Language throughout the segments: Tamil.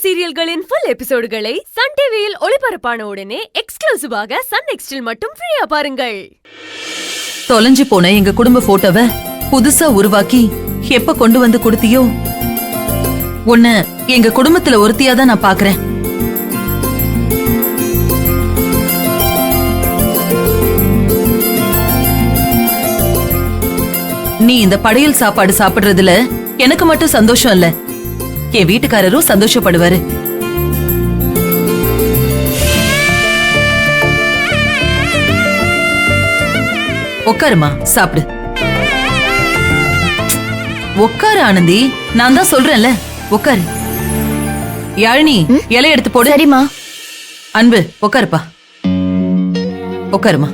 சீரியல்களின் ஃபுல் எபிசோடுகளை சன் டிவியில் ஒளிபரப்பான உடனே எக்ஸ்க்ளூசிவாக சன் நெக்ஸ்டில் மட்டும் ஃப்ரீயா பாருங்கள். தொலைஞ்சு போன எங்க குடும்ப போட்டோவை புதுசா உருவாக்கி எப்ப கொண்டு வந்து கொடுத்தியோ உன்னை எங்க குடும்பத்துல ஒருத்தியாதான் நான் பாக்குறேன். நீ இந்த படையல் சாப்பாடு சாப்பிடுறதுல எனக்கு மட்டும் சந்தோஷம் இல்ல, என் வீட்டுக்காரரும் சந்தோஷப்படுவாரு. உட்காருமா, சாப்பிடு. உட்காரு ஆனந்தி, நான் தான் சொல்றேன்ல, உட்காரு. யாழினி, இலை எடுத்து போடு. சரிமா. அன்பு, உட்காருப்பா. உட்காருமா.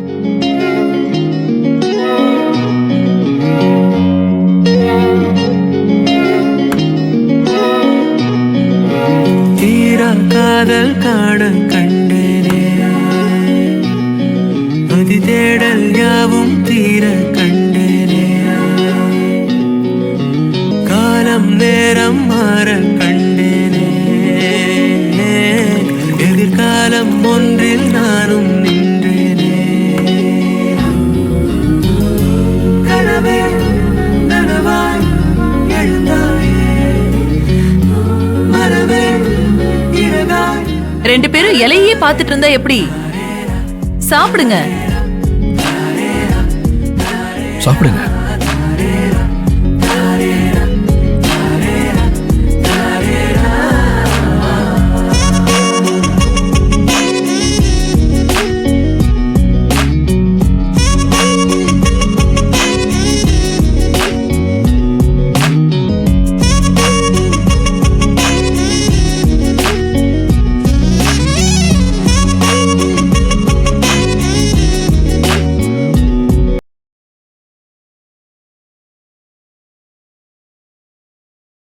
காதல் காண கண்டேனே, அதி தேடல் யாவும் தீர கண்டேனே, காலம் நேரம் மாற கண்டேனே, எதிர்காலம் ஒன்றில் நானும் நின்றேனே, கனவே நனவாய் எழுந்தாயே, மரவே ரெண்டு பேரும் இலையே பாத்துட்டு இருந்தா எப்படி? சாப்பிடுங்க. சாப்பிடுங்க.